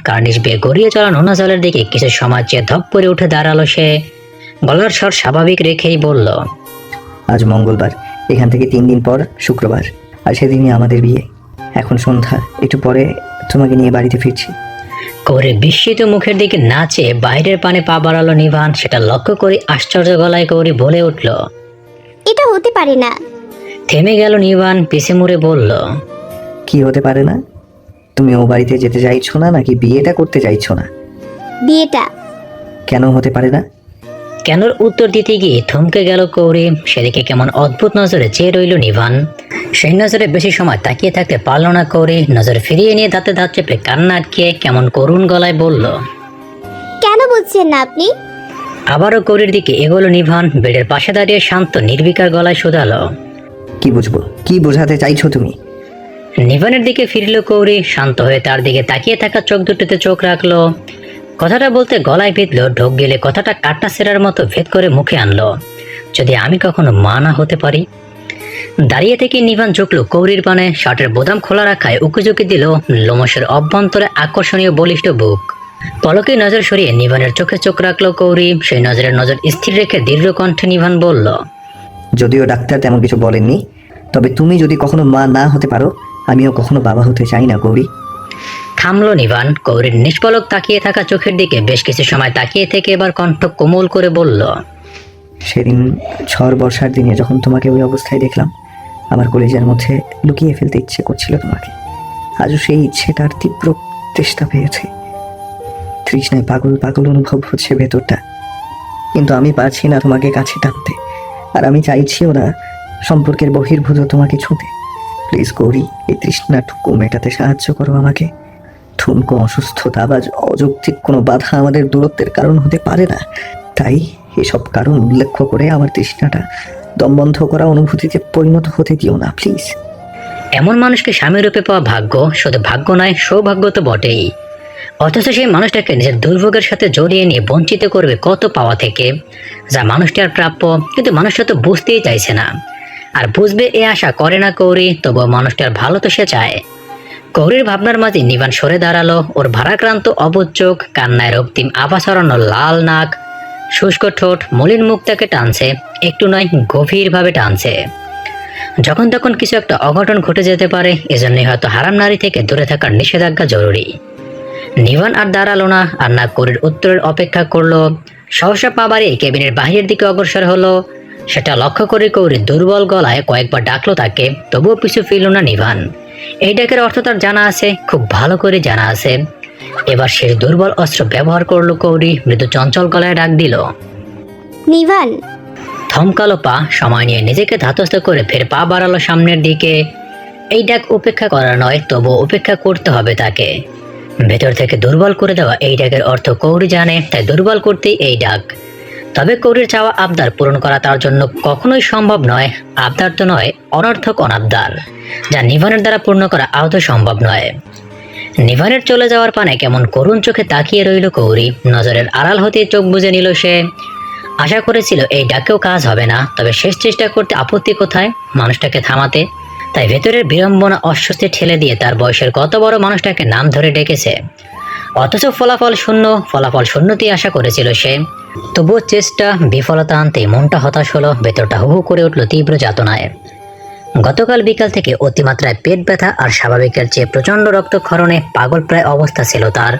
কার্নিশ বেয়ে গড়িয়ে চলা নোনা জলের দিকে কিছু সময় চেয়ে ধপ করে উঠে দাঁড়ালো সে। গলার স্বর স্বাভাবিক রেখেই বলল, আজ মঙ্গলবার, এখান থেকে 3 দিন পর শুক্রবার, আর সেদিনই আমাদের বিয়ে। এখন সন্ধ্যা, একটু পরে তোমাকে নিয়ে বাড়িতে ফিরছি। কৌরির বিস্মিত মুখের দিকে না চেয়ে বাইরের পানে পা বাড়ালো নিভান। সেটা লক্ষ্য করে আশ্চর্য গলায় কৌরি বলে উঠল, এটা হতে পারে না। থেমে গেল নিভান, পিছে মুড়ে বলল, কি হতে পারে না? তুমি ও বাড়িতে যেতে চাইছো না, নাকি বিয়েটা করতে চাইছো না? বিয়েটা। কেন হতে পারে না? কেনর উত্তর দিতে গিয়ে থমকে গেল কৌরি। সেদিকে কেমন অদ্ভুত নজরে চেয়ে রইল নিভান। সেই নজরে বেশি সময় তাকিয়ে থাকতে পারল না কৌরি। নজর ফিরিয়ে নিয়ে দাঁতে দাঁত চেপে কান্না আটকিয়ে কেমন করুণ গলায় বলল, কেন বুঝছেন না আপনি? আবারও কৌরির দিকে এগোলো নিভান। বেডের পাশে দাঁড়িয়ে শান্ত নির্বিকার গলায় শুধালো, কি বুঝবো? কি বোঝাতে চাইছো তুমি? নিভানের দিকে ফিরল কৌরি। শান্ত হয়ে তার দিকে তাকিয়ে থাকা চোখ দুটোতে চোখ রাখলো। কথাটা বলতে গলায় বিঁধল, ঢোক গেলে কথাটা কাটা সেরার মতো ভেদ করে মুখে আনলো, যদি আমি কখনো মা না হতে পারি। দাঁড়িয়ে থেকে নিভান ঝুঁকলো কৌরির পানে। শার্টের বোতাম খোলা রাখায় উকিঝুঁকি দিল লোমশের অভ্যন্তরে আকর্ষণীয় বলিষ্ঠ বুক। পলকে নজর সরিয়ে নিভানের চোখে চোখ রাখলো কৌরি। সেই নজরের নজর স্থির রেখে দীর্ঘ কণ্ঠে নিভান বলল, যদিও ডাক্তার তেমন কিছু বলেননি, তবে তুমি যদি কখনো মা না হতে পারো, আমিও কখনো বাবা হতে চাই না গৌরী। থামলো নিভান। কৌরির নিষ্পলক তাকিয়ে থাকা চোখের দিকে বেশ কিছু সময় তাকিয়ে থেকে এবার কণ্ঠ কোমল করে বলল, সেদিন ঝড় বর্ষার দিনে যখন তোমাকে ওই অবস্থায় দেখলাম, আমার কলেজের মধ্যে লুকিয়ে ফেলতে ইচ্ছে করছিল তোমাকে। আজও সেই ইচ্ছেটার তীব্র চেষ্টা পেয়েছে। তৃষ্ণায় পাগল পাগল অনুভব হচ্ছে ভেতরটা, কিন্তু আমি পারছি না তোমাকে কাছে টানতে, আর আমি চাইছিও না সম্পর্কের বহির্ভূত তোমাকে ছুঁতে। প্লিজ গৌরী, এই তৃষ্ণাটুকু মেটাতে সাহায্য করো আমাকে। ঠুনকো অসুস্থতা বা অযৌক্তিক কোনো বাধা আমাদের দূরত্বের কারণ হতে পারে না। তাই এসব কারণ উল্লেখ করে আমার তৃষ্ণাটা দমবন্ধ করা অনুভূতিতে পরিণত হতে দিও না প্লিজ। এমন মানুষকে স্বামী রূপে পাওয়া ভাগ্য, শুধু ভাগ্য নয় সৌভাগ্য তো বটেই। অথচ সেই মানুষটাকে নিজের দুর্ভোগের সাথে জড়িয়ে নিয়ে বঞ্চিত করবে কত পাওয়া থেকে, যা মানুষটার প্রাপ্য। কিন্তু মানুষটা তো বুঝতেই চাইছে না, আর বুঝবে এ আশা করে না কৌরি। তবুও মানুষটার ভালো তো সে চায়। কৌরির ভাবনার মাঝে নিভান সরে দাঁড়ালো। ওর ভারাক্রান্ত অবুঝ চোখ, কান্নায় রক্তিম আভা ছড়ানো লাল নাক, শুষ্ক ঠোঁট, মলিন মুখ তাকে টানছে, একটু নয় গভীরভাবে টানছে। যখন তখন কিছু একটা অঘটন ঘটে যেতে পারে, এজন্যই হয়তো হারাম নারী থেকে দূরে থাকার নিষেধাজ্ঞা জরুরি। নিভান আর দাঁড়ালো না, আর না কৌরির উত্তরের অপেক্ষা করলো। সহসা পা বাড়িয়ে কেবিনের বাহিরের দিকে অগ্রসর হলো। সেটা লক্ষ্য করে কৌরি দুর্বল গলায় কয়েকবার ডাকলো তাকে, তবুও পিছু ফিরল না নিভান। এই ডাকের অর্থ তার জানা আছে, খুব ভালো করে জানা আছে। এবার সে দুর্বল অস্ত্র ব্যবহার করলো কৌরি। মৃদু চঞ্চল গলায় ডাক দিল, নিভান। থমকালো পা। সময় নিয়ে নিজেকে ধাতস্থ করে ফের পা বাড়ালো সামনের দিকে। এই ডাক উপেক্ষা করা নয়, তবু উপেক্ষা করতে হবে তাকে। ভেতর থেকে দুর্বল করে দেওয়া এই ডাকের অর্থ কৌরি জানে, তাই দুর্বল করতেই এই ডাক। তবে কৌরির চাওয়া আবদার পূরণ করা তার জন্য কখনোই সম্ভব নয়। আবদার তো নয়, অনর্থক অনাবদার, যা নিভানের দ্বারা পূর্ণ করা আদৌ সম্ভব নয়। নিভানের চলে যাওয়ার পানে কেমন করুণ চোখে তাকিয়ে রইল কৌরি। নজরের আড়াল হতে চোখ বুজে নিল সে। আশা করেছিল এই ডাকেও কাজ হবে না, তবে শেষ চেষ্টা করতে আপত্তি কোথায় মানুষটাকে থামাতে। তাই ভেতরের বিড়ম্বনা অস্বস্তি ঠেলে দিয়ে তার বয়সের কত বড় মানুষটাকে নাম ধরে ডেকেছে। অথচ ফলাফল শূন্যতেই আশা করেছিল সে। তবুও চেষ্টা বিফলতা আনতে মনটা হতাশ হলো। ভেতরটা হু হু করে উঠল তীব্র যাতনায়। গতকাল বিকাল থেকে অতিমাত্রায় পেট ব্যথা আর স্বাভাবিকের চেয়ে প্রচণ্ড রক্তক্ষরণে পাগল প্রায় অবস্থা ছিল তার।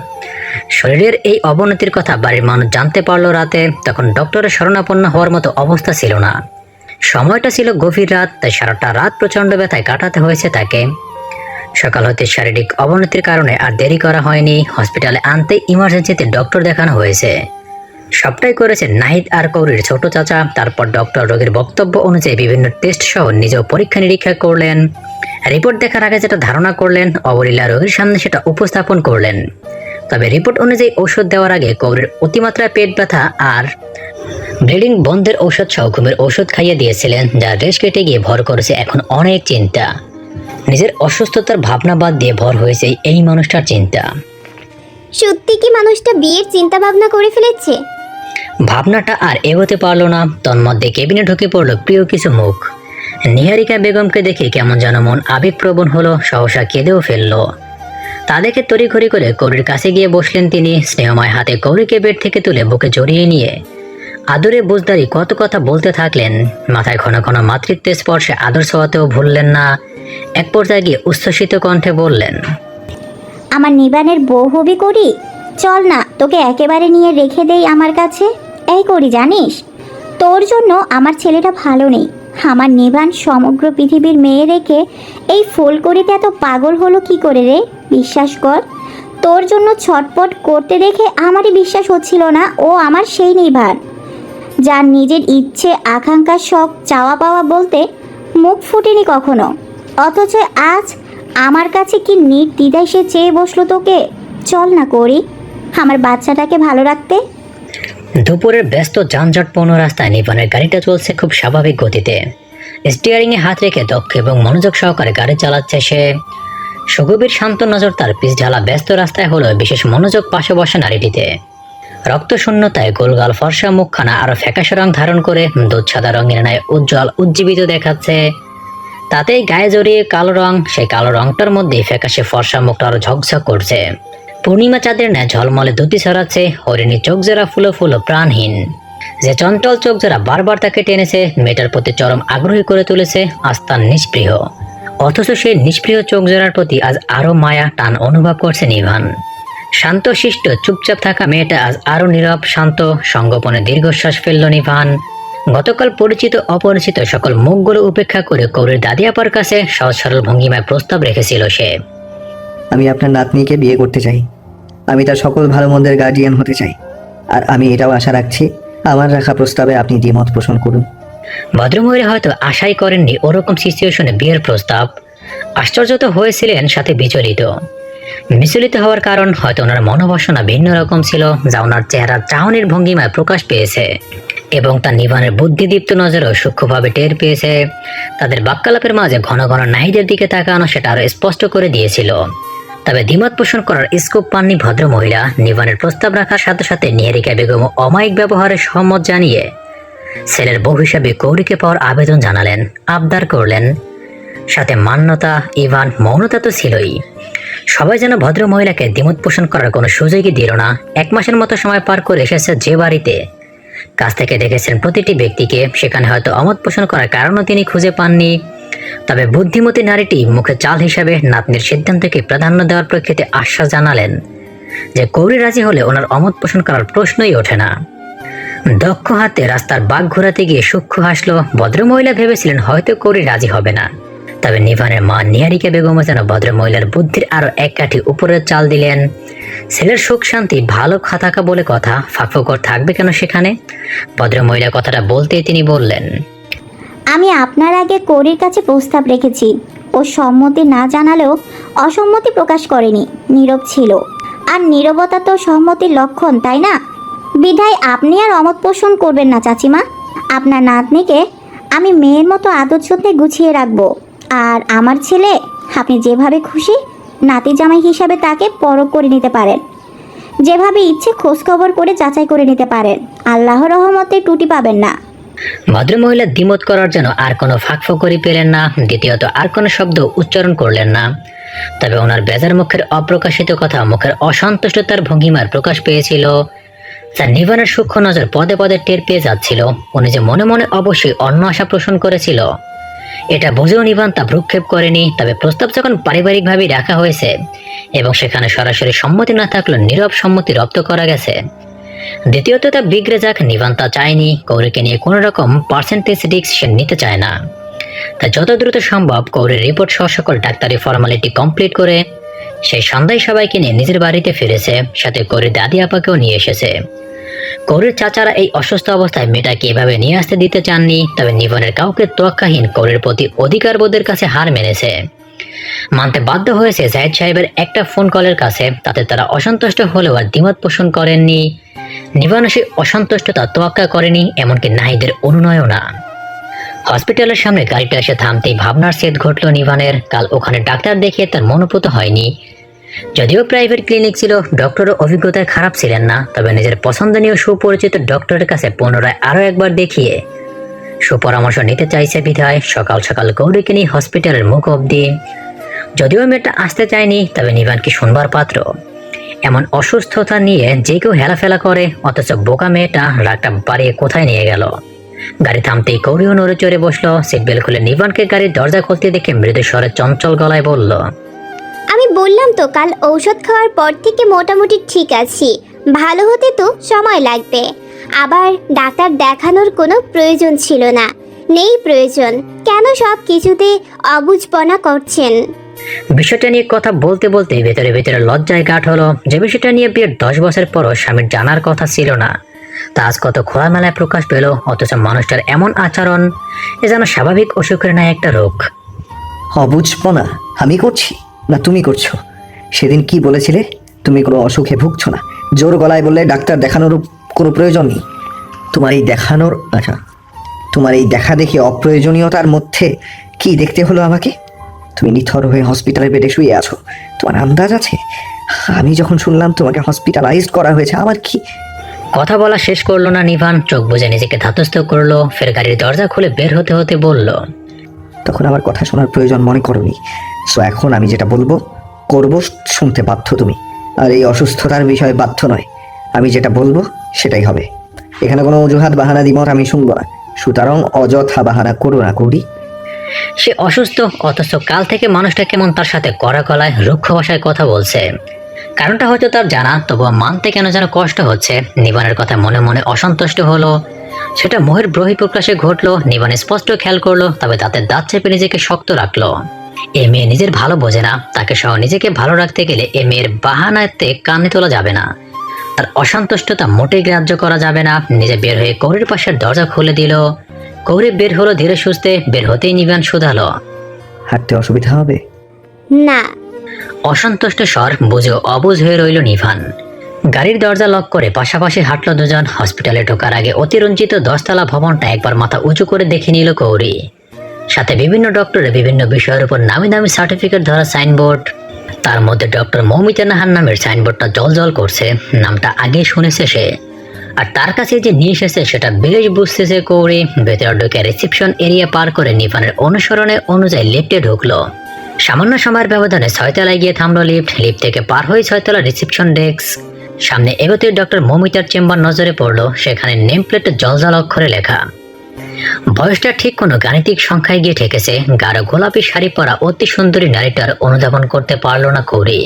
শরীরের এই অবনতির কথা বাড়ির মানুষ জানতে পারলো রাতে। তখন ডক্টরের শরণাপন্ন হওয়ার মতো অবস্থা ছিল না। সময়টা ছিল গভীর রাত, তাই সারাটা রাত প্রচণ্ড ব্যথায় কাটাতে হয়েছে তাকে। সকাল হতে শারীরিক অবনতির কারণে আর দেরি করা হয়নি। হসপিটালে আনতে ইমার্জেন্সিতে ডক্টর দেখানো হয়েছে। সবটাই করেছে নাহিদ আর কৌরির ছোট চাচা। তারপর ডক্টর রোগীর বক্তব্য অনুযায়ী বিভিন্ন টেস্ট সহ নিজেও পরীক্ষা নিরীক্ষা করলেন। রিপোর্ট দেখার আগে যেটা ধারণা করলেন, অবলীলা রোগীর সামনে সেটা উপস্থাপন করলেন। তবে রিপোর্ট অনুযায়ী ঔষধ দেওয়ার আগে কৌরির অতিমাত্রায় পেট ব্যথা আর ব্লিডিং বন্ধের ঔষধ সহ ঘুমের ঔষধ খাইয়ে দিয়েছিলেন, যা রেশ কেটে গিয়ে ভর করেছে এখন অনেক চিন্তা। নিজের অসুস্থতার ভাবনা বাদ দিয়ে ভর হয়েছে এই মানুষটার চিন্তা। সত্যি কি মানুষটা বিয়ের চিন্তা ভাবনা করে ফেলেছে? ভাবনাটা আর এগোতে পারলো না। তন্মধ্যে কেবিনে ঢুকে পড়লো প্রিয় কিছু মুখ। নিহারিকা বেগমকে দেখে কেমন যেন মন আবেগপ্রবণ হলো, সহসা কেঁদেও ফেললো। তা দেখে তড়িঘড়ি করে গৌরীর কাছে গিয়ে বসলেন তিনি। স্নেহময় হাতে গৌরীকে বেড থেকে তুলে বুকে জড়িয়ে নিয়ে আদরে বুঝদারি কত কথা বলতে থাকলেন। মাথায় ঘন ঘন মাতৃত্বের স্পর্শে আদর ছোঁয়াতেও ভুললেন না। এক পর্যায়ে গিয়ে উচ্ছ্বসিত কণ্ঠে বললেন, আমার নিবানের বউ হবি করি, চল না তোকে একেবারে নিয়ে রেখে দেই আমার কাছে। এই করি, জানিস তোর জন্য আমার ছেলেটা ভালো নেই। আমার নিবান সমগ্র পৃথিবীর মেয়ে রেখে এই ফুলকড়িতে এত পাগল হলো কি করে রে? বিশ্বাস কর, তোর জন্য ছটপট করতে দেখে আমারই বিশ্বাস হচ্ছিল না ও আমার সেই নিবান, যার নিজের ইচ্ছে আকাঙ্ক্ষা শখ চাওয়া পাওয়া বলতে মুখ ফুটেনি কখনো, অথচ আজ আমার কাছে কি নির্দ্বিধায় সে চেয়ে বসলো তোকে। চল না করি, আমার বাচ্চাটাকে ভালো রাখতে। দুপুরের ব্যস্ত যানজটপূর্ণ রাস্তায় নিবানের গাড়িটা চলছে খুব স্বাভাবিক গতিতে। স্টিয়ারিং এ হাত রেখে দক্ষ এবং মনোযোগ সহকারে গাড়ি চালাচ্ছে সে। সুগভীর শান্ত নজর তার পিছ ঢালা ব্যস্ত রাস্তায় হলো বিশেষ মনোযোগ পাশে বসে নারীটিতে। রক্ত শূন্যতায় গোলগাল ফর্সা মুখখানা আরো ফ্যাকাশে রং ধারণ করে দুধ সাদা রঙের ন্যায় উজ্জ্বল উজ্জীবিত দেখাচ্ছে। তাতেই গায়ে জড়িয়ে কালো রং, সেই কালো রংটার মধ্যে ফ্যাকাশে ফর্সা মুখটা আরো ঝকঝক করছে। পূর্ণিমা চাঁদের ন্যায় ঝলমলে দ্যুতি ছড়াচ্ছে। হরিণী চোখ জোড়া ফুলো ফুলো প্রাণহীন, যে চঞ্চল চোখ জোড়া বারবার তাকে টেনেছে, মেয়েটার প্রতি চরম আগ্রহী করে তুলেছে। আস্থান নিষ্পৃহ, অথচ সেই নিষ্পৃহ চোখ জোড়ার প্রতি আজ আরো মায়া টান অনুভব করছে নিভান। শান্ত শিষ্ট চুপচাপ থাকা মেয়েটা আজ আরো নীরব শান্ত। সঙ্গোপনে দীর্ঘশ্বাস ফেলল নিভান। গতকাল পরিচিত অপরিচিত সকল মুখগুলো উপেক্ষা করে কৌরের দাদি আপার কাছে সহজ সরল ভঙ্গিমায় প্রস্তাব রেখেছিল সে। আমি আপনার নাতনিকে বিয়ে করতে চাই। আমি তার সকল ভালো মন্দের গার্ডিয়ান হতে চাই। আর আমি এটাও আশা রাখছি আমার রাখা প্রস্তাবে আপনি দ্বিমত পোষণ করুন। ভদ্রমহিলা হয়তো আশাই করেননি ওরকম সিচুয়েশনে বিয়ের প্রস্তাব। আশ্চর্য তো হয়েছিলেন, সাথে বিচলিত। বিচলিত হওয়ার কারণ হয়তো ওনার মনোবাসনা ভিন্ন রকম ছিল, যা ওনার চেহারার চাহনির ভঙ্গিমায় প্রকাশ পেয়েছে এবং তার নিবানের বুদ্ধিদীপ্ত নজরেও সূক্ষ্মভাবে টের পেয়েছে। তাদের বাক্যালাপের মাঝে ঘন ঘন নাহিদের দিকে তাকানো সেটা আরো স্পষ্ট করে দিয়েছিল। তবে দ্বিমত পোষণ করার স্কোপ পাননি ভদ্রমহিলা। নিবানের প্রস্তাব রাখার সাথে সাথে নিহারিকা বেগম অমায়িক ব্যবহারে সম্মত জানিয়ে ছেলের বউ হিসাবে গৌরীকে পাওয়ার আবেদন জানালেন, আবদার করলেন। সাথে মান্যতা, ইভান, মৌনতা তো ছিলই। সবাই যেন ভদ্রমহিলাকে দ্বিমত পোষণ করার কোনো সুযোগই দিল না। 1 মাসের মতো সময় পার করে এসেছে যে বাড়িতে, কাছ থেকে দেখেছেন প্রতিটি ব্যক্তিকে। সেখানে হয়তো অমত পোষণ করার কারণও তিনি খুঁজে পাননি। তবে বুদ্ধিমতী নারীটি মুখে চাল হিসাবে নাতনির সিদ্ধান্তকে প্রাধান্য দেওয়ার প্রেক্ষিতে আশ্বাস জানালেন যে গৌরী রাজি হলে ওনার অমত পোষণ করার প্রশ্নই ওঠে না। দক্ষ হাতে রাস্তার বাঘ ঘোরাতে গিয়ে সূক্ষ্ম হাসলো। ভদ্রমহিলা ভেবেছিলেন হয়তো গৌরী রাজি হবে না। তবে নিভানের মা নিহারিকা বেগমও যেন ভদ্রমহিলার বুদ্ধির আরো এক কাঠি উপরের চাল দিলেন। ছেলের সুখ শান্তি ভালো থাকা বলে কথা, ফাঁকফোকর থাকবে কেন সেখানে? ভদ্রমহিলা কথাটা বলতেই তিনি বললেন, আমি আপনার আগে করির কাছে প্রস্তাব রেখেছি। ও সম্মতি না জানালেও অসম্মতি প্রকাশ করেনি, নীরব ছিল। আর নীরবতা তো সম্মতির লক্ষণ, তাই না? বিধায় আপনি আর অমত পোষণ করবেন না চাচিমা। আপনার নাতনিকে আমি মেয়ের মতো আদর যত্নে গুছিয়ে রাখবো। আর আমার ছেলে আপনি যেভাবে খুশি নাতি জামাই হিসাবে তাকে পরখ করে নিতে পারেন, যেভাবে ইচ্ছে খোঁজখবর করে যাচাই করে নিতে পারেন। আল্লাহর রহমতে ত্রুটি পাবেন না। ভদ্রমহিলা দ্বিমত করার জন্য আর কোনো ফাঁকফোকরই পেলেন না। দ্বিতীয়ত আর কোনো শব্দ উচ্চারণ করলেন না। তবে ওনার বেজার মুখের অপ্রকাশিত কথা, মুখের অসন্তুষ্টতার ভঙ্গিমার প্রকাশ পেয়েছিল। তার নিবানের সূক্ষ্ম নজর পদে পদে টের পেয়ে যাচ্ছিল। উনি যে মনে মনে অবশ্যই অন্য আশা পোষণ করেছিল, এটা বুঝেও নিবান তা ভ্রুক্ষেপ করেনি। তবে প্রস্তাব যখন পারিবারিকভাবে রাখা হয়েছে এবং সেখানে সরাসরি সম্মতি না থাকলেও নীরব সম্মতি রপ্ত করা গেছে। দ্বিতীয়ত তা বিগড়ে যাক, নিবান তা চায়নি। গৌরীকে নিয়ে কোনো রকম পার্সেন্টেজ রিস্ক সে নিতে চায় না। তাই যত দ্রুত সম্ভব গৌরীর রিপোর্ট সহ সকল ডাক্তারি ফর্মালিটি কমপ্লিট করে সেই সন্ধ্যায় সবাইকে নিয়ে নিজের বাড়িতে ফিরেছে। সাথে গৌরীর দাদি আপাকেও নিয়ে এসেছে। গৌরীর চাচারা এই অসুস্থ অবস্থায় মেয়েটাকে এভাবে নিয়ে আসতে দিতে চাননি। তবে নিবনের কাউকে তোয়াক্কাহীন গৌরীর প্রতি অধিকারবোধের কাছে হার মেনেছে। মানতে বাধ্য হয়েছে জাহিদ সাহেবের একটা ফোন কলের কাছে। তাতে তারা অসন্তুষ্ট হলেও আর দ্বিমত পোষণ করেননি। নিবানও সেই অসন্তুষ্টতা তোয়াক্কা করেনি, এমনকি নাহিদের অনুনয়ও না। হসপিটালের সামনে গাড়িটা এসে থামতেই ভাবনার সেট ঘটল নিবানের। কাল ওখানে ডাক্তার দেখিয়ে তার মনোপুত হয়নি। যদিও প্রাইভেট ক্লিনিক ছিল, ডক্টরের অভিজ্ঞতায় খারাপ ছিলেন না। তবে নিজের পছন্দনীয় সুপরিচিত ডক্টরের কাছে পুনরায় আরো একবার দেখিয়ে সুপরামর্শ নিতে চাইছে বিধায় সকাল সকাল গৌরীকে নিয়ে হসপিটালের মুখ অবধি। যদিও মেয়েটা আসতে চায়নি, তবে নিভান কি শুনবার পাত্র? এমন অসুস্থতা নিয়ে যে কেউ হেলাফেলা করে, অথচ বোকা মেয়েটা রাগটা বাড়িয়ে কোথায় নিয়ে গেল। গাড়ি থামতেই কৌরিও নড়ে চড়ে বসলো। সিট বেল্ট খুলে নিভানকে গাড়ির দরজা খুলতে দেখে মৃদু স্বরে চঞ্চল গলায় বলল, আমি বললাম তো কাল ঔষধ খাওয়ার পর থেকে মোটামুটি ঠিক আছি, ভালো হতে তো সময় লাগবে। আবার ডাক্তার দেখানোর কোনো প্রয়োজন ছিল না, নেই প্রয়োজন। কেন সব কিছুতে অবুঝপনা করছেন? বিষয়টা নিয়ে কথা বলতে বলতে ভেতরে ভেতরে লজ্জায় গাঢ় হলো। যে বিষয়টা নিয়ে বিয়ের 10 বছর পরও স্বামীর জানার কথা ছিল না, তা আজ কত খোলামেলায় প্রকাশ পেল। অথচ মানুষটার এমন আচরণ, এ যেন স্বাভাবিক অসুখের ন্যায় একটা রোগ। অবুঝপনা আমি করছি না তুমি করছো? সেদিন কি বলেছিলে? তুমি কোনো অসুখে ভুগছো না, জোর গলায় বললে ডাক্তার দেখানোর কোনো প্রয়োজন নেই। তোমার এই দেখা দেখি অপ্রয়োজনীয়তার মধ্যে কি দেখতে হলো আমাকে? তুমি নিথর হয়ে হসপিটালের বেডে শুয়ে আছো, তোমার আন্দাজ আছে? আমি যখন শুনলাম তোমাকে হসপিটালাইজড করা হয়েছে, আমার কি? কথা বলা শেষ করলো না নিভান, চোখ বুজে নিজেকে ধাতস্থ করলো। ফের গাড়ির দরজা খুলে বের হতে হতে বলল, তখন আমার কথা শোনার প্রয়োজন মনে করোনি। সো এখন আমি যেটা বলবো করবো শুনতে বাধ্য তুমি। আর এই অসুস্থতার বিষয়ে বাধ্য নয়, আমি যেটা বলবো সেটাই হবে। এখানে কোনো অজুহাত বাহানা দ্বিমত আমি শুনবো না, সুতরাং অযথা বাহানা করো না কৌরি। সে অসুস্থ, অথচ কাল থেকে মানুষটা কেমন তার সাথে কড়া গলায় রুক্ষ ভাষায় কথা বলছে। কারণটা হয়তো তার জানা, তবুও মানতে কেন যেন কষ্ট হচ্ছে। নিবানের কথা মনে মনে অসন্তুষ্ট হলো। সেটা মোহের বহিঃপ্রকাশে ঘটলো। নিবান স্পষ্ট খেয়াল করলো, তবে দাঁতের দাঁত চেপে নিজেকে শক্ত রাখলো। এ মেয়ে নিজের ভালো বোঝে না, তাকে সহ নিজেকে ভালো রাখতে গেলে এ মেয়ের বাহানাতে কানে তোলা যাবে না। তার অসন্তুষ্টতা মোটেই গ্রাহ্য করা যাবে না। নিজে বের হয়ে কৌরির পাশের দরজা খুলে দিল। কৌরি বের হলো ধীরে সুস্থে। বের হতেই নিবান শুধালো, হাঁটতে অসুবিধা হবে? না। অসন্তুষ্ট স্বর বুঝে অবুঝ হয়ে রইল নিভান। গাড়ির দরজা লক করে পাশাপাশি হাঁটলো দুজন। হসপিটালে ঢোকার আগে অতিরঞ্জিত 10তলা ভবনটা একবার মাথা উঁচু করে দেখে নিল কৌরি। সাথে বিভিন্ন ডক্টরের বিভিন্ন বিষয়ের উপর নামি দামি সার্টিফিকেট ধরা সাইনবোর্ড। তার মধ্যে ডক্টর মৌমিতা নাহার নামের সাইনবোর্ডটা জল করছে। নামটা আগে শুনেছে সে, আর তার কাছে যে নিয়ে এসেছে সেটা বেশ বুঝতেছে কৌরি। ভেতরে ঢুকে রিসেপশন এরিয়া পার করে নিভানের অনুসরণে অনুযায়ী লিফটে ঢুকলো। সামান্য সময়ের ব্যবধানে 6 তলায় গিয়ে থামলো লিফট। লিফট থেকে পার হয়ে 6 তলা রিসেপশন ডেস্ক। সামনে এগোতেই ডক্টর মৌমিতার চেম্বার নজরে পড়লো। সেখানে নেম প্লেটে জল অক্ষরে লেখা। বয়সটা ঠিক কোনো গাণিতিক সংখ্যায় গিয়ে ঠেকেছে। গাঢ় গোলাপি শাড়ি পরা অতি সুন্দরী নারীটার অনুধাবন করতে পারলো না কৌরি।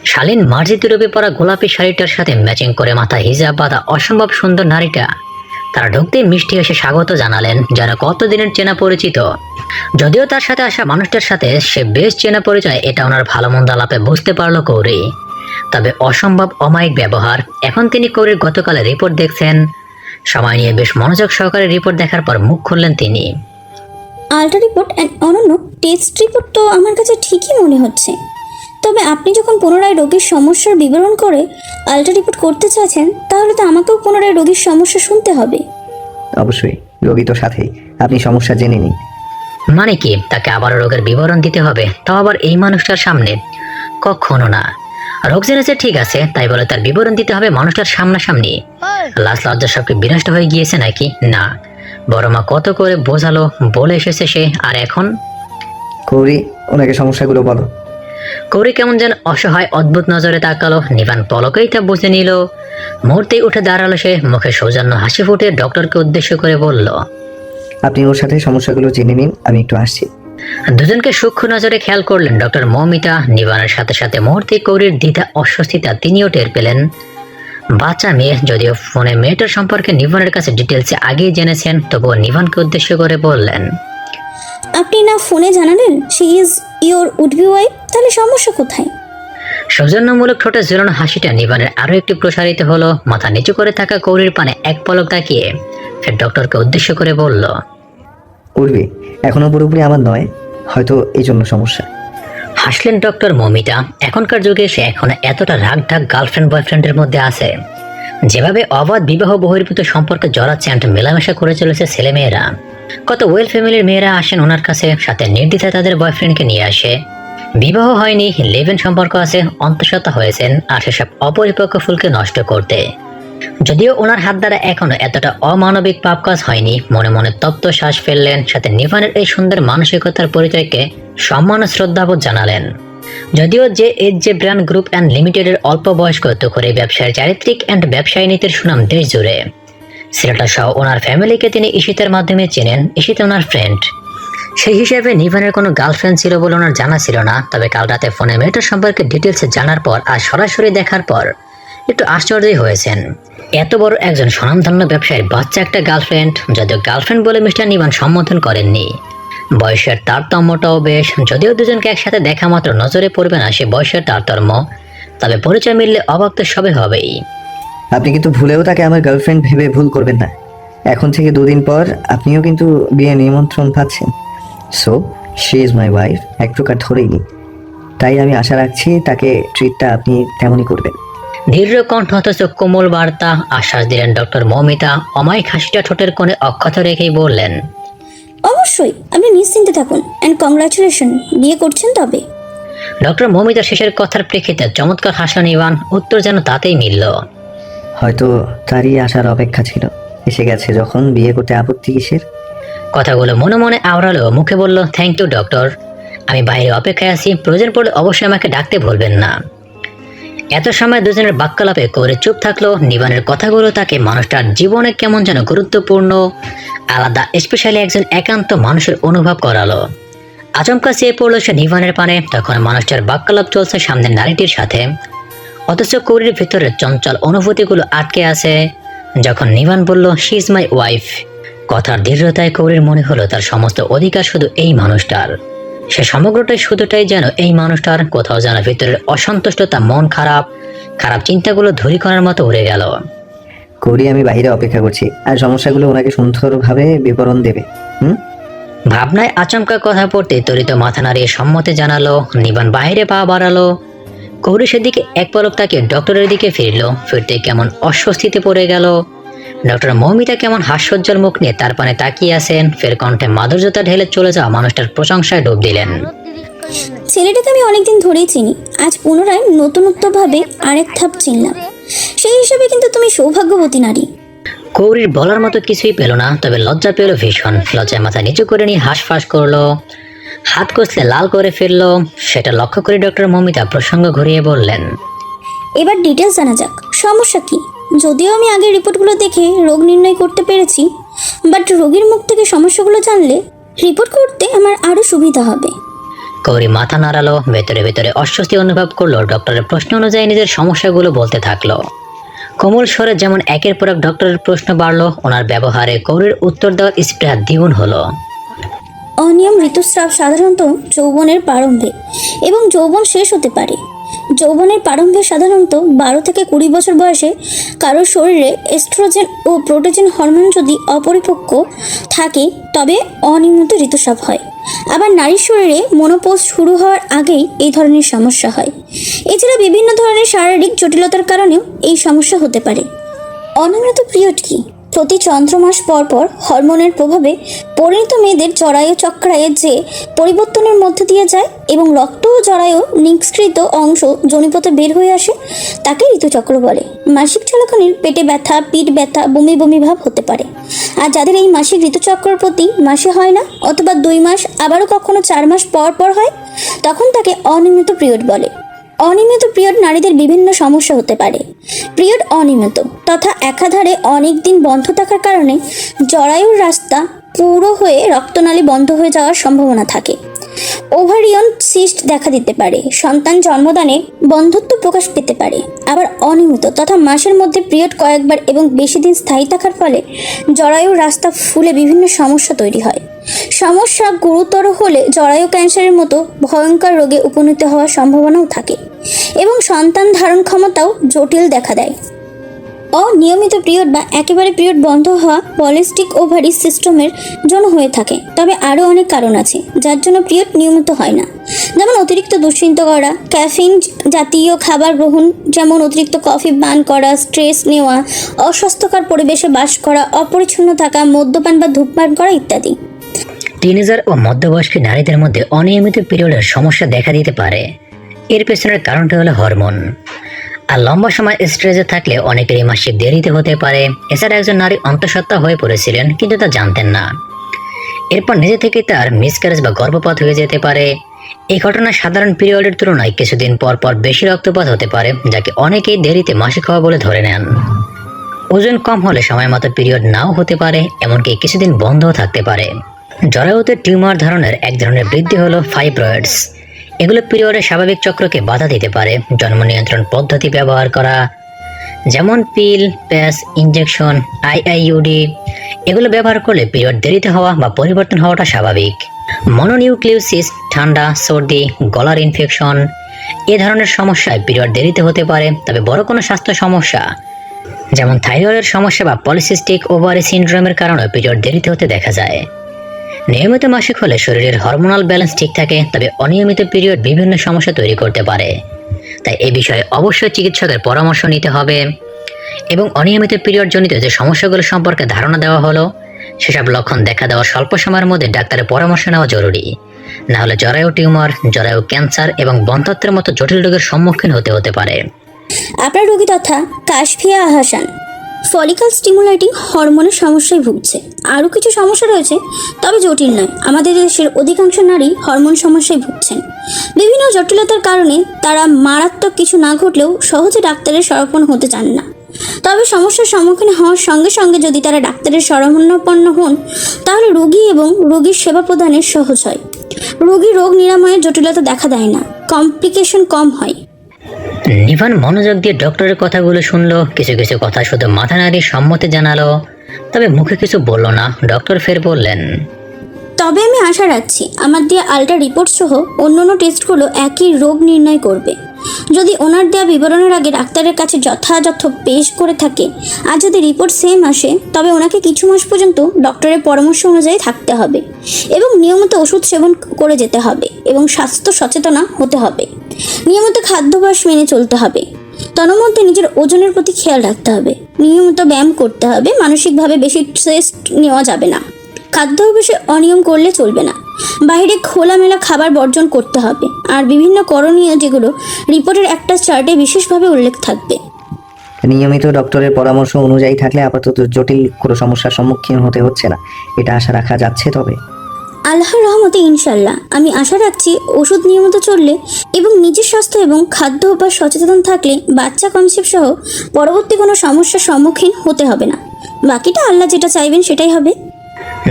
শালীন মার্জিত রূপে পরা গোলাপি শাড়িটার সাথে ম্যাচিং করে মাথা হিজাব বাঁধা অসম্ভব সুন্দর নারীটা। তারা ঢুকতেই মিষ্টি এসে স্বাগত জানালেন, যারা কতদিনের চেনা পরিচিত। যদিও তার সাথে আসা মানুষটার সাথে সে বেশ চেনা পরিচয়, এটা ওনার ভালো মন্দ আলাপে বুঝতে পারলো কৌরি। তবে অসম্ভব অমায়িক ব্যবহার। এখন তিনি কৌরির গতকালের রিপোর্ট দেখছেন। সময় নিয়ে বেশ মনোযোগ সহকারে রিপোর্ট দেখার পর মুখ খুললেন তিনি। আল্ট্রা রিপোর্ট অ্যান্ড অনন্য টেস্ট রিপোর্ট তো আমার কাছে ঠিকই মনে হচ্ছে, তবে আপনি যখন পুনরায় রোগীর সমস্যার বিবরণ করে আল্ট্রা রিপোর্ট করতে চাচ্ছেন, তাহলে তো আমাকেও পুনরায় রোগীর সমস্যা শুনতে হবে। অবশ্যই, রোগী তো সাথেই, আপনি সমস্যা জেনে নিন। মানে কি, তাকে আবার রোগের বিবরণ দিতে হবে? তাও আবার এই মানুষটার সামনে? কখনো না। রোগ জেনেছে ঠিক আছে, তাই বলে তার বিবরণ দিতে হবে মানুষটার সামনাসামনি? লাশ লজ্জা সবকে বিনষ্ট হয়ে গিয়েছে নাকি? না, বড় মা কত করে বোঝালো, বলে এসেছে সে, আর এখন? কৌরি, ওনাকে সমস্যাগুলো বলো। কৌরি কেমন যেন অসহায় অদ্ভুত নজরে তাকালো। নিবান পলকেই তা বুঝে নিল। মুহূর্তেই উঠে দাঁড়ালো সে। মুখে সৌজন্য হাসি ফুটে ডক্টরকে উদ্দেশ্য করে বলল, আপনি ওর সাথে সমস্যাগুলো জেনে নিন, আমি একটু আসছি। দুজনকে সূক্ষ্ম নজরে খেয়াল করলেন ডক্টর মৌমিতা। নিবানের সাথে সাথে মুহূর্তে কৌরির দ্বিধা অস্বস্তিতা তিনিও টের পেলেন। বাচ্চা মেয়ে, যদিও ফোনে মেয়েটার সম্পর্কে নিবানের কাছে ডিটেলসে আগেই জেনেছেন, তবুও নিবানকে উদ্দেশ্য করে বললেন, আপনি না ফোনে জানালেন she is your would be wife, তাহলে সমস্যা কোথায়? সৌজন্যমূলক ঠোঁটে ঝুলানো হাসিটা নিবানের আরো একটু প্রসারিত হলো। মাথা নিচু করে থাকা কৌরির পানে এক পলক তাকিয়ে ফের ডক্টরকে উদ্দেশ্য করে বলল, উঠবে, এখনো পুরোপুরি আমার নয়, হয়তো এই জন্য সমস্যা। হাসলেন ডক্টর মৌমিতা। এখনকার যুগে সে এখন এতটা রাগ ঢাক গার্লফ্রেন্ড বয়ফ্রেন্ডের মধ্যে আছে। যেভাবে অবাধ বিবাহ বহির্ভূত সম্পর্কে জড়াচ্ছে আর মেলামেশা করে চলেছে ছেলেমেয়েরা। কত ওয়েল ফ্যামিলির মেয়েরা আসেন ওনার কাছে, সাথে নির্দ্বিধায় তাদের বয়ফ্রেন্ডকে নিয়ে আসে। বিবাহ হয়নি, লিভ ইন সম্পর্ক আছে, অন্তঃসত্ত্বা হয়েছেন, আর সেসব অপরিপক্ক ফুলকে নষ্ট করতে। যদিও ওনার হাত দ্বারা এখনো এতটা অমানবিক পাপ কাজ হয়নি। মনে মনে তপ্ত শ্বাস ফেললেন, সাথে নিভানের এই সুন্দর মানসিকতার পরিচয়কে সম্মান ও শ্রদ্ধাবোধ জানালেন। যদিও যে ব্র্যান্ড গ্রুপ অ্যান্ড লিমিটেডের অল্প বয়স্ক তুখোর এই ব্যবসার চারিত্রিক অ্যান্ড ব্যবসায়ী নীতির সুনাম দেশ জুড়ে। ছেলেটা সহ ওনার ফ্যামিলিকে তিনি ঈশিতের মাধ্যমে চেনেন, ঈশিত ওনার ফ্রেন্ড। সেই হিসেবে নিভানের কোনো গার্লফ্রেন্ড ছিল বলে ওনার জানা ছিল না। তবে কাল রাতে ফোনে মেয়েটার সম্পর্কে ডিটেলসে জানার পর আর সরাসরি দেখার পর একটু আশ্চর্যই হয়েছেন। এত বড় একজন স্বনামধন্য ব্যবসায়ীর বাচ্চা একটা গার্লফ্রেন্ড, যদিও গার্লফ্রেন্ড বলে মিস্টার নিভান সম্বোধন করেননি। বয়সের তারতম্যটাও বেশ, যদিও দুজনকে একসাথে দেখা মাত্র নজরে পড়বে না সে বয়সের তারতম্য, তবে পরিচয় মিললে অবাক তো সবে হবেই। আপনি কিন্তু ভুলেও তাকে আমার গার্লফ্রেন্ড ভেবে ভুল করবেন না। এখন থেকে 2 দিন পর আপনিও কিন্তু বিয়ে নিমন্ত্রণ পাচ্ছেন। So she is my wife, এক প্রকার ধরেই নিন। তাই আমি আশা রাখছি তাকে ট্রিটটা আপনি তেমনই করবেন। দীর্ঘ কণ্ঠ অথচ কোমল বার্তা আশ্বাস দিলেন ডক্টর মৌমিতা। অমায়িক হাসিটা ঠোঁটের কোণে অক্ষত রেখেই বললেন, অবশ্যই, আপনি নিশ্চিন্তে থাকুন অ্যান্ড কংগ্রাচুলেশন, বিয়ে করছেন তবে। ডক্টর মৌমিতার শেষের কথার প্রেক্ষিতে চমৎকার হাসলেন ইভান। উত্তর যেন তাতেই মিলল। হয়তো তারই আসার অপেক্ষা ছিল, এসে গেছে যখন বিয়ে করতে আপত্তি কিসের। কথাগুলো মনে মনে আওড়ালো, মুখে বলল, থ্যাংক ইউ ডক্টর, আমি বাইরে অপেক্ষায় আছি, প্রয়োজন পড়লে অবশ্যই আমাকে ডাকতে ভুলবেন না। এত সময় দুজনের বাক্যালাপে করে চুপ থাকলো। নিবানের কথাগুলো তাকে মানুষটার জীবনে কেমন যেন গুরুত্বপূর্ণ, আলাদা, স্পেশালি একজন একান্ত মানুষের অনুভব করালো। আচমকা চেয়ে পড়লো সে নিবানের পানে। তখন মানুষটার বাক্যালাপ চলছে সামনের নারীটির সাথে, অথচ কৌরির ভিতরে চঞ্চল অনুভূতিগুলো আটকে আছে। যখন নিবান বলল, শি ইজ মাই ওয়াইফ, কথার দৃঢ়তায় কৌরির মনে হলো তার সমস্ত অধিকার শুধু এই মানুষটার। সে সমগ্রটাই শুধুটাই যেন এই মানুষটার। কোথাও যেন ভিতরের অসন্তুষ্টতা, মন খারাপ চিন্তাগুলো ধূলিকণার মতো উড়ে গেল। করি আমি বাইরে অপেক্ষা করছি, আর সমস্যাগুলো ওনাকে সুন্দরভাবে বিবরণ দেবে। ভাবনায় আচমকা কথা পড়তে তরিত মাথা নাড়িয়ে সম্মতি জানালো। নিবান বাইরে পা বাড়ালো। কৌরি সেদিকে এক পলক তাকিয়ে ডক্টরের দিকে ফিরলো। ফিরতে কেমন অস্বস্তিতে পড়ে গেল। ডক্টর মৌমিতা কেমন হাস্যোজ্জ্বল মুখ নিয়ে তার পানে তাকিয়ে আছেন। ফের কণ্ঠে মাধুর্যতা ঢেলে চলে যাওয়া মানুষটার প্রশংসায় ডুব দিলেন। ছেলেটাকে আমি অনেকদিন ধরেই চিনি, আজ পুনরায় নতুনত্বভাবে আরেক ধাপ চিনলাম। সেই হিসাবে কিন্তু তুমি সৌভাগ্যবতী নারী। কৌরির বলার মতো কিছুই পেল না, তবে লজ্জা পেল ভীষণ। লজ্জায় মাথা নিচু করে নিয়ে হাঁসফাঁস করলো, হাত কষলে লাল করে ফেললো। সেটা লক্ষ্য করে ডক্টর মৌমিতা প্রসঙ্গ ঘুরিয়ে বললেন, এবার ডিটেলস জানা যাক, সমস্যা কি? যদিও আমি আগের রিপোর্টগুলো দেখে রোগ নির্ণয় করতে পেরেছি, বাট রোগীর মুখ থেকে সমস্যাগুলো জানলে রিপোর্ট করতে আমার আরও সুবিধা হবে। কৌরি মাথা নাড়ালো, ভেতরে ভেতরে অস্বস্তি অনুভব করলো। ডক্টরের প্রশ্ন অনুযায়ী নিজের সমস্যাগুলো বলতে থাকলো। কোমল স্বরে যেমন একের পর এক ডক্টরের প্রশ্ন বাড়লো, ওনার ব্যবহারে কৌরির উত্তর দেওয়ার স্পৃহা দ্বিগুণ হলো। অনিয়ম ঋতুস্রাব সাধারণত যৌবনের প্রারম্ভে এবং যৌবন শেষ হতে পারে। যৌবনের প্রারম্ভে সাধারণত 12 থেকে 20 বছর বয়সে কারোর শরীরে এস্ট্রোজেন ও প্রোটোজেন হরমোন যদি অপরিপক্ক থাকে তবে অনিয়মিত ঋতুস্রাব হয়। আবার নারীর শরীরে মনোপজ শুরু হওয়ার আগেই এই ধরনের সমস্যা হয়। এছাড়া বিভিন্ন ধরনের শারীরিক জটিলতার কারণেও এই সমস্যা হতে পারে। অনিয়মিত পিরিয়ড কি? প্রতি চন্দ্রমাস পর পর হরমোনের প্রভাবে পরিণত মেয়েদের জরায়ু চক্রায়ে যে পরিবর্তনের মধ্যে দিয়ে যায় এবং রক্ত ও জরায়ু নিষ্কৃত অংশ যোনিপথে বের হয়ে আসে, তাকে ঋতুচক্র বলে। মাসিক চলাকালীন পেটে ব্যথা, পিঠ ব্যথা, বমি বমি ভাব হতে পারে। আর যাদের এই মাসিক ঋতুচক্রের প্রতি মাসে হয় না, অথবা 2 মাস, আবারও কখনো 4 মাস পর পর হয়, তখন তাকে অনিয়মিত পিরিয়ড বলে। অনিয়মিত পিরিয়ড নারীদের বিভিন্ন সমস্যা হতে পারে। পিরিয়ড অনিয়মিত তথা একাধারে অনেক দিন বন্ধ থাকার কারণে জরায়ুর রাস্তা পুরো হয়ে রক্তনালী বন্ধ হয়ে যাওয়ার সম্ভাবনা থাকে। ওভারিয়ান সিস্ট দেখা দিতে পারে। সন্তান জন্মদানে বন্ধত্ব প্রকাশ পেতে পারে। আবার অনিয়মিত তথা মাসের মধ্যে পিরিয়ড কয়েকবার এবং বেশি দিন স্থায়ী থাকার ফলে জরায়ুর রাস্তা ফুলে বিভিন্ন সমস্যা তৈরি হয়। সমস্যা গুরুতর হলে জরায়ু ক্যান্সারের মতো ভয়ঙ্কর রোগে উপনীত হওয়ার সম্ভাবনাও থাকে এবং সন্তান ধারণ ক্ষমতাও জটিল দেখা দেয়। অনিয়মিত পিরিয়ড বা একেবারে পিরিয়ড বন্ধ হওয়া পলিস্টিক ওভারি সিস্টেমের জন্য হয়ে থাকে। তবে আরও অনেক কারণ আছে যার জন্য পিরিয়ড নিয়মিত হয় না, যেমন অতিরিক্ত দুশ্চিন্তা করা, ক্যাফিন জাতীয় খাবার গ্রহণ যেমন অতিরিক্ত কফি পান করা, স্ট্রেস নেওয়া, অস্বাস্থ্যকর পরিবেশে বাস করা, অপরিচ্ছন্ন থাকা, মদ্যপান বা ধূমপান করা ইত্যাদি। টিনেজার ও মধ্যবয়স্ক নারীদের মধ্যে অনিয়মিত পিরিয়ডের সমস্যা দেখা দিতে পারে। এর পেছনের কারণটা হলো হরমোন। আর লম্বা সময় স্ট্রেসে থাকলে অনেকেরই মাসিক দেরিতে হতে পারে। এছাড়া একজন নারী অন্তঃসত্ত্বা হয়ে পড়েছিলেন, কিন্তু তা জানতেন না। এরপর নিজে থেকে তার মিসক্যারেজ বা গর্ভপাত হয়ে যেতে পারে। এই ঘটনা সাধারণ পিরিয়ডের তুলনায় কিছুদিন পর পর বেশি রক্তপাত হতে পারে, যাকে অনেকেই দেরিতে মাসিক হওয়া বলে ধরে নেন। ওজন কম হলে সময় মতো পিরিয়ড নাও হতে পারে, এমনকি কিছুদিন বন্ধও থাকতে পারে। জরায়ুতে টিউমার ধরনের এক ধরনের বৃদ্ধি হলো ফাইব্রয়েডস। এগুলো পিরিয়ডের স্বাভাবিক চক্রকে বাধা দিতে পারে। জন্ম নিয়ন্ত্রণ পদ্ধতি ব্যবহার করা, যেমন পিল, প্যাচ, ইনজেকশন, আইআইইউডি, এগুলো ব্যবহার করলে পিরিয়ড দেরিতে হওয়া বা পরিবর্তন হওয়াটা স্বাভাবিক। মনোনিউক্লিওসিস, ঠান্ডা, সর্দি, গলার ইনফেকশন, এ ধরনের সমস্যায় পিরিয়ড দেরিতে হতে পারে। তবে বড় কোনো স্বাস্থ্য সমস্যা যেমন থাইরয়েডের সমস্যা বা পলিসিস্টিক ওভারি সিনড্রোমের কারণে পিরিয়ড দেরিতে হতে দেখা যায়। নিয়মিত মাসিক হলে শরীরের হরমোনাল ব্যালেন্স ঠিক থাকে, তবে অনিয়মিত পিরিয়ড বিভিন্ন সমস্যা তৈরি করতে পারে। তাই এই বিষয়ে অবশ্যই চিকিৎসকের পরামর্শ নিতে হবে এবং অনিয়মিত পিরিয়ড জনিত যে সমস্যাগুলো সম্পর্কে ধারণা দেওয়া হলো সেসব লক্ষণ দেখা দেওয়া স্বল্প সময়ের মধ্যে ডাক্তারের পরামর্শ নেওয়া জরুরি। না হলে জরায়ু টিউমার, জরায়ু ক্যান্সার এবং বন্ধ্যাত্বের মতো জটিল রোগের সম্মুখীন হতে পারে। আপনার রোগী তথা কাশফিয়া আহসান ফলিকাল স্টিমুলেটিং হরমোনের সমস্যায় ভুগছে। আরও কিছু সমস্যা রয়েছে, তবে জটিল নয়। আমাদের দেশের অধিকাংশ নারী হরমোন সমস্যায় ভুগছেন। বিভিন্ন জটিলতার কারণে তারা মারাত্মক কিছু না ঘটলেও সহজে ডাক্তারের শরণাপন্ন হতে চান না। তবে সমস্যার সম্মুখীন হওয়ার সঙ্গে সঙ্গে যদি তারা ডাক্তারের শরণাপন্ন হন, তাহলে রোগী এবং রোগীর সেবা প্রদানের সহজ হয়। রোগী রোগ নিরাময়ের জটিলতা দেখা দেয় না, কমপ্লিকেশন কম হয়। নিভান মনোযোগ দিয়ে ডক্টরের কথাগুলো শুনলো। কিছু কিছু কথা শুধু মাথা নাড়িয়ে সম্মতি জানালো, তবে মুখে কিছু বলল না। ডক্টর ফের বললেন, তবে আমি আশা রাখছি আমার দেওয়া আলট্রা রিপোর্ট সহ অন্যান্য টেস্টগুলো একই রোগ নির্ণয় করবে। যদি ওনার দেওয়া বিবরণের আগে ডাক্তারের কাছে যথাযথ পেশ করে থাকে আর যদি রিপোর্ট সেম আসে, তবে ওনাকে কিছু মাস পর্যন্ত ডক্টরের পরামর্শ অনুযায়ী থাকতে হবে এবং নিয়মিত ওষুধ সেবন করে যেতে হবে এবং স্বাস্থ্য সচেতনা হতে হবে। নিয়মিত খাদ্যাভ্যাস মেনে চলতে হবে। তন্মধ্যে নিজের ওজনের প্রতি খেয়াল রাখতে হবে। নিয়মিত ব্যায়াম করতে হবে। মানসিকভাবে বেশি স্ট্রেস নেওয়া যাবে না। খাদ্যাভ্যাসে অনিয়ম করলে চলবে না। বাইরে খোলামেলা খাবার বর্জন করতে হবে। আর বিভিন্ন করণীয় যেগুলো রিপোর্টের একটা চার্টে বিশেষভাবে উল্লেখ থাকবে। নিয়মিত ডক্টরের পরামর্শ অনুযায়ী থাকলে আপাতত জটিল কোনো সমস্যার সম্মুখীন হতে হচ্ছে না, এটা আশা রাখা যাচ্ছে। তবে আল্লাহর রহমতে ইনশাল্লাহ আমি আশা রাখছি ওষুধ নিয়মিত চললে এবং নিজের স্বাস্থ্য এবং খাদ্য অভ্যাস সচেতন থাকলে বাচ্চা কনসেপ্ট সহ পরবর্তী কোনো সমস্যার সম্মুখীন হতে হবে না। বাকিটা আল্লাহ যেটা চাইবেন সেটাই হবে।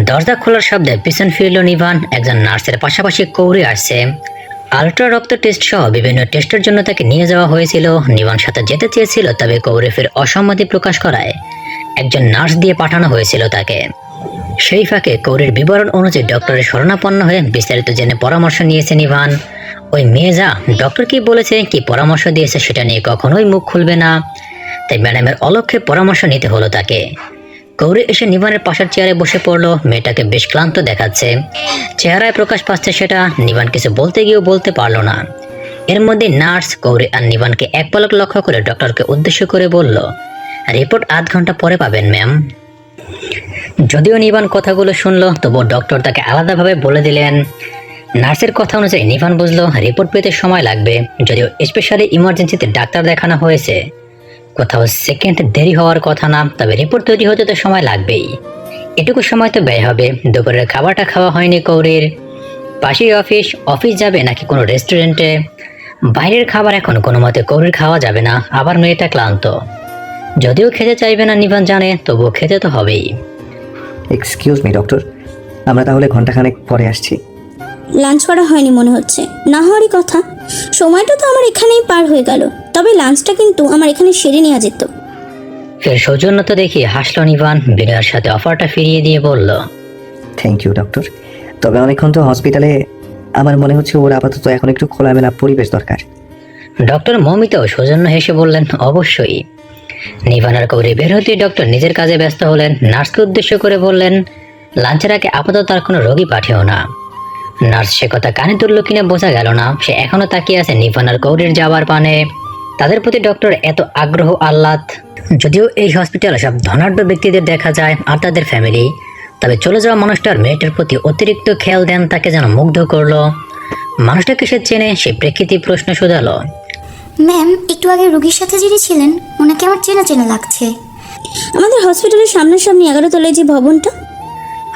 দরজা খোলার শব্দে পিছন ফিরল নিভান। একজন নার্সের পাশাপাশি কৌরি আসছে। আলট্রা রক্ত টেস্ট সহ বিভিন্ন টেস্টের জন্য তাকে নিয়ে যাওয়া হয়েছিল। নিভান সাথে যেতে চেয়েছিল, তবে কৌরি ফের অসম্মতি প্রকাশ করায় একজন নার্স দিয়ে পাঠানো হয়েছিল তাকে। সেই ফাঁকে কৌরির বিবরণ অনুযায়ী ডক্টরের শরণাপন্ন হয়ে বিস্তারিত জেনে পরামর্শ নিয়েছে নিভান। ওই মেয়ে যা ডক্টর কি বলেছে, কি পরামর্শ দিয়েছে সেটা নিয়ে কখনোই মুখ খুলবে না, তাই ম্যাডামের অলক্ষ্যে পরামর্শ নিতে হলো তাকে। কৌরি এসে নিভানের পাশের চেয়ারে বসে পড়লো। মেয়েটাকে বেশ ক্লান্ত দেখাচ্ছে, চেহারায় প্রকাশ পাচ্ছে সেটা। নিভান কিছু বলতে গিয়েও বলতে পারলো না। এর মধ্যে নার্স কৌরি আর নিভানকে এক পলক লক্ষ্য করে ডক্টরকে উদ্দেশ্য করে বলল, রিপোর্ট আধ ঘন্টা পরে পাবেন ম্যাম। যদিও নিভান কথাগুলো শুনলো, তবুও ডক্টর তাকে আলাদাভাবে বলে দিলেন। নার্সের কথা অনুযায়ী নিভান বুঝলো রিপোর্ট পেতে সময় লাগবে। যদিও স্পেশালি ইমার্জেন্সিতে ডাক্তার দেখানো হয়েছে, কোথাও সেকেন্ড দেরি হওয়ার কথা না, তবে রিপোর্ট তৈরি হতে তো সময় লাগবেই। এটুকু সময় তো ব্যয় হবে। দুপুরের খাবারটা খাওয়া হয়নি কৌরির। পাশেই অফিস যাবে নাকি কোনো রেস্টুরেন্টে? বাইরের খাবার এখন কোনো মতে কৌরির খাওয়া যাবে না। আবার মেয়েটা ক্লান্ত, যদিও খেতে চাইবে না নিভান জানে, তবুও খেতে তো হবেই। এক্সকিউজ মি ডক্টর, আমরা তাহলে ঘন্টাখানেক পরে আসছি। লাঞ্চ করা হয়নি মনে হচ্ছে। না হওয়ারই কথা। সময়টা তো আমার এখানেই পার হয়ে গেল, তবে লাঞ্চটা কিন্তু আমার এখানে সেরে নেওয়া যেত। ফের সৌজন্যতা দেখি হাসল নিভান। বিনয়ের সাথে অফারটা ফিরিয়ে দিয়ে বলল, থ্যাংক ইউ ডক্টর, তবে অনেকক্ষণ তো হসপিটালে, আমার মনে হচ্ছে ওর আপাতত এখন একটু খোলামেলা পরিবেশ দরকার। ডক্টর মমিত সৌজন্য হেসে বললেন, অবশ্যই। নিভান আর কৌরি বের হতেই ডক্টর নিজের কাজে ব্যস্ত হলেন। নার্সকে উদ্দেশ্য করে বললেন, লাঞ্চের আগে আপাতত তার কোনো রোগী পাঠিও না। নার্স সে কথা কানে তুললো কিনা বোঝা গেল না। সে এখনো তাকিয়ে আছে নিভান আর কৌরির যাবার পানে। তাদের প্রতি ডক্টর এত আগ্রহ আহ্লাদ। যদিও এই হসপিটালে সব ধনাঢ্য ব্যক্তিদের দেখা যায় আর তাদের ফ্যামিলি, তবে চলে যাওয়া মানুষটার মেয়েটার প্রতি অতিরিক্ত খেয়াল দেন তাকে যেন মুগ্ধ করলো। মানুষটাকে সে চেনে, সে প্রেক্ষিতে প্রশ্ন শুধালো, ম্যাম, একটু আগে রোগীর সাথে যিনি ছিলেন ওনাকে আমার চেনা চেনা লাগছে। আমাদের হসপিটালের সামনাসামনি 11 তলায় যে ভবনটা।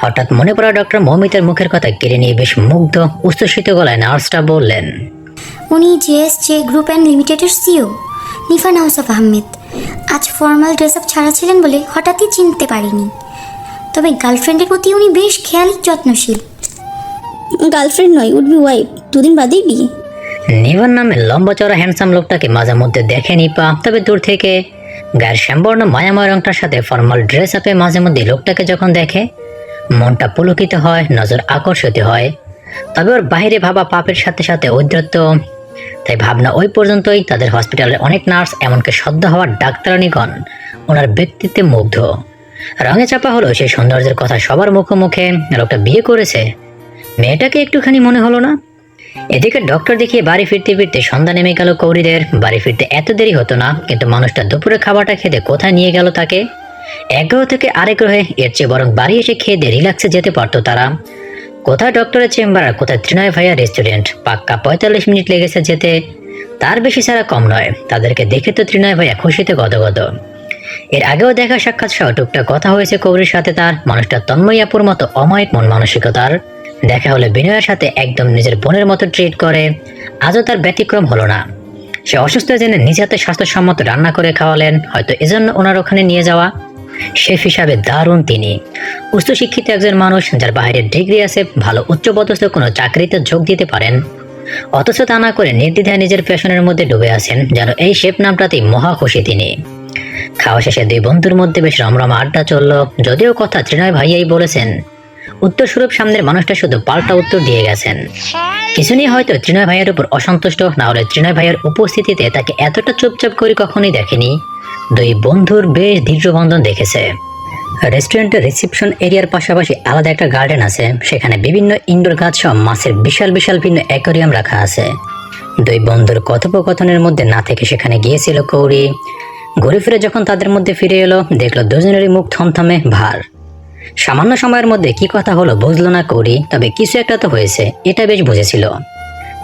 হঠাৎ মনে পড়া ডক্টর মৌমিতার মুখের কথা কেড়ে নিয়ে বেশ মুগ্ধ উচ্ছ্বসিত গলায় নার্সটা বললেন, উনি জেএসজে গ্রুপ অ্যান্ড লিমিটেডের সিও নিফা নাউসাফ আহমেদ। আজ ফর্মাল ড্রেস আপ ছাড়া ছিলেন বলে হঠাৎই চিনতে পারিনি, তবে গার্লফ্রেন্ডের প্রতি উনি বেশ খেয়ালি যত্নশীল। গার্লফ্রেন্ড নয়, উড বি ওয়াইফ। 2 দিন বাদেই বিয়ে। নিভান নামে লম্বা চড়া হ্যান্ডসাম লোকটাকে মাঝে মধ্যে দেখে নিপা, তবে দূর থেকে। গায়ের শ্যামবর্ণ মায়াময় রংটার সাথে ফর্মাল ড্রেস আপে মাঝে মধ্যে লোকটাকে যখন দেখে মনটা পুলকিত হয়, নজর আকর্ষিত হয়। তবে ওর বাইরে ভাবা পাপের সাথে সাথে ঔদ্ধত্য, তাই ভাবনা ওই পর্যন্তই। তাদের হসপিটালের অনেক নার্স, এমনকি সদ্য হওয়ার ডাক্তারানিগণ ওনার ব্যক্তিত্বে মুগ্ধ। রঙে চাপা হলো সেই সৌন্দর্যের কথা সবার মুখে মুখে। লোকটা বিয়ে করেছে, মেয়েটাকে একটুখানি মনে হলো না? এদিকে ডক্টর দেখিয়ে বাড়ি ফিরতে ফিরতে সন্ধ্যা নেমে গেল কৌরিদের। বাড়ি ফিরতে এত দেরি হতো না, কিন্তু মানুষটা দুপুরে খাবারটা খেতে কোথায় নিয়ে গেল তাকে? এক গ্রহ থেকে আরেক গ্রহে, এর চেয়ে বরং বাড়ি এসে খেয়ে দিয়ে রিল্যাক্সে যেতে পারতো তারা। কোথায় ডক্টরের চেম্বার আর কোথায় ত্রিনয় ভাইয়া রেস্টুরেন্ট, পাক্কা 45 মিনিট লেগেছে যেতে, তার বেশি ছাড়া কম নয়। তাদেরকে দেখে তো ত্রিনয় ভাইয়া খুশিতে গদগদ। এর আগেও দেখা সাক্ষাৎ সহ টুকটাক কথা হয়েছে কৌরির সাথে তার। মানুষটা তন্ময়াপুর মতো অমায়িক মন মানসিকতার। দেখা হলে বিনয়ের সাথে একদম নিজের বোনের মতো ট্রিট করে। আজও তার ব্যতিক্রম হলো না। সে অসুস্থ জেনে নিজ হাতে স্বাস্থ্যসম্মত রান্না করে খাওয়ালেন, হয়তো এজন্য ওনার ওখানে নিয়ে যাওয়া। শেফ হিসাবে দারুণ তিনি। উচ্চশিক্ষিত একজন মানুষ, যার বাইরের ডিগ্রি আছে, ভালো উচ্চপদস্থ কোনো চাকরিতে যোগ দিতে পারেন, অথচ তা না করে নির্দ্বিধায় নিজের প্যাশনের মধ্যে ডুবে আছেন। যেন এই শেফ নামটাতেই মহা খুশি তিনি। খাওয়া শেষে 2 বন্ধুর মধ্যে বেশ রমরমা আড্ডা চলল। যদিও কথা ত্রিনয় ভাইয়াই বলেছেন, উত্তরস্বরূপ সামনের মানুষটা শুধু পাল্টা উত্তর দিয়ে গেছেন। কিছু নিয়ে হয়তো ত্রিনয় ভাইয়ের উপর অসন্তুষ্ট, না হলে ত্রিনয় ভাইয়ের উপস্থিতিতে তাকে এতটা চুপচাপ করে কখনোই দেখেনি। 2 বন্ধুর বেশ দৃঢ়বন্ধন দেখেছে। রেস্টুরেন্টের রিসেপশন এরিয়ার পাশাপাশি আলাদা একটা গার্ডেন আছে, সেখানে বিভিন্ন ইনডোর গাছ সহ মাছের বিশাল বিশাল ভিন্ন অ্যাকোয়ারিয়াম রাখা আছে। 2 বন্ধুর কথোপকথনের মধ্যে না থেকে সেখানে গিয়েছিল কৌরি। ঘুরে ফিরে যখন তাদের মধ্যে ফিরে এলো, দেখলো দুজনেরই মুখ থমথমে ভার। সামান্য সময়ের মধ্যে কি কথা হলো বুঝলো না কৌরি, তবে কিছু একটা তো হয়েছে এটা বেশ বুঝেছিল।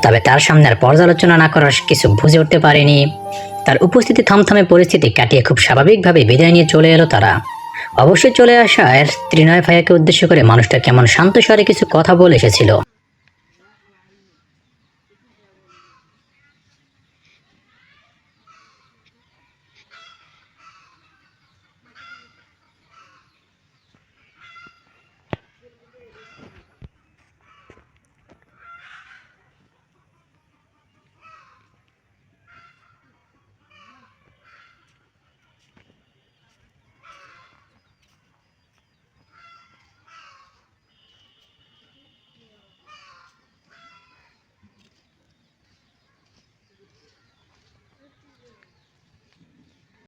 তবে তার সামনে আর পর্যালোচনা না করার কিছু বুঝে উঠতে পারেনি। তার উপস্থিতি থমথমে পরিস্থিতি কাটিয়ে খুব স্বাভাবিকভাবে বিদায় নিয়ে চলে এলো তারা। অবশ্যই চলে আসা আর ত্রিনয় ভাইয়াকে উদ্দেশ্য করে মানুষটা কেমন শান্ত স্বরে কিছু কথা বলে এসেছিল।